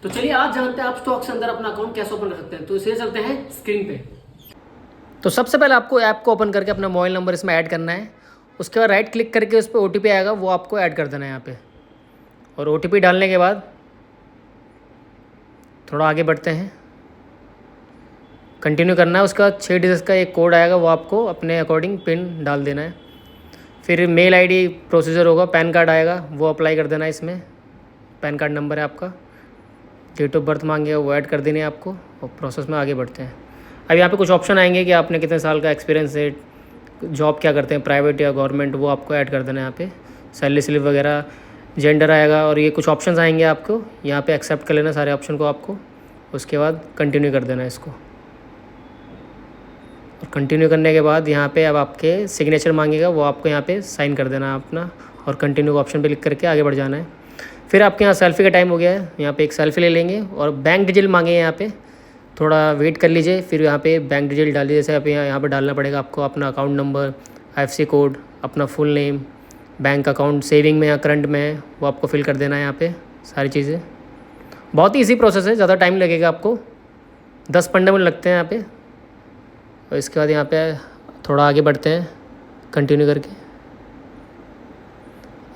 तो चलिए आज जानते हैं आप स्टॉक्स के अंदर अपना अकाउंट कैसे ओपन कर सकते हैं। तो इसलिए चलते हैं स्क्रीन पे। तो सबसे पहले आपको ऐप को ओपन करके अपना मोबाइल नंबर इसमें ऐड करना है। उसके बाद राइट क्लिक करके उस पर OTP आएगा, वो आपको ऐड कर देना है यहाँ पे। और OTP डालने के बाद थोड़ा आगे बढ़ते हैं, कंटिन्यू करना है। उसका 6 डिजिट का एक कोड आएगा, वो आपको अपने अकॉर्डिंग पिन डाल देना है। फिर मेल ID प्रोसीजर होगा, पैन कार्ड आएगा, वो अप्लाई कर देना है इसमें। पैन कार्ड नंबर है आपका, डेट ऑफ बर्थ मांगेगा, वो ऐड कर देनी है आपको। और प्रोसेस में आगे बढ़ते हैं। अब यहाँ पे कुछ ऑप्शन आएंगे कि आपने कितने साल का एक्सपीरियंस है, जॉब क्या करते हैं, प्राइवेट या गवर्नमेंट, वो आपको ऐड कर देना है यहाँ पे। सैलरी स्लिप वगैरह, जेंडर आएगा, और ये कुछ ऑप्शंस आएंगे आपको। यहाँ पे एक्सेप्ट कर लेना सारे ऑप्शन को आपको। उसके बाद कंटिन्यू कर देना है इसको। और कंटिन्यू करने के बाद यहाँ पे अब आपके सिग्नेचर मांगेगा, वो आपको यहाँ पे साइन कर देना है अपना। और कंटिन्यू ऑप्शन पे क्लिक करके आगे बढ़ जाना है। फिर आपके यहाँ सेल्फी का टाइम हो गया है, यहाँ पे एक सेल्फी ले लेंगे। और बैंक डिटेल मांगेंगे यहाँ पे, थोड़ा वेट कर लीजिए। फिर यहाँ पे बैंक डिटेल डालिए, जैसे आप यहाँ पे डालना पड़ेगा आपको अपना अकाउंट नंबर, IFSC कोड, अपना full name, bank account saving में या करंट में है, वो आपको फिल कर देना है यहाँ पे सारी चीज़ें। बहुत ही ईजी प्रोसेस है, ज़्यादा टाइम लगेगा आपको, 10-15 मिनट लगते हैं यहाँ पे। और इसके बाद यहाँ पे थोड़ा आगे बढ़ते हैं कंटिन्यू करके।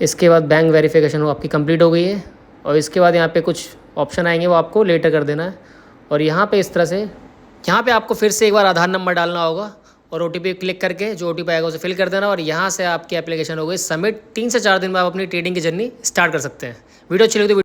इसके बाद बैंक वेरिफिकेशन वो आपकी कंप्लीट हो गई है। और इसके बाद यहाँ पे कुछ ऑप्शन आएंगे, वो आपको लेटर कर देना है। और यहाँ पे इस तरह से यहाँ पे आपको फिर से एक बार आधार नंबर डालना होगा। और OTP क्लिक करके जो OTP आएगा उसे फिल कर देना। और यहाँ से आपकी एप्लीकेशन हो गई सबमिट। 3 से 4 दिन में आप अपनी ट्रेडिंग की जर्नी स्टार्ट कर सकते हैं। वीडियो अच्छी लगी तो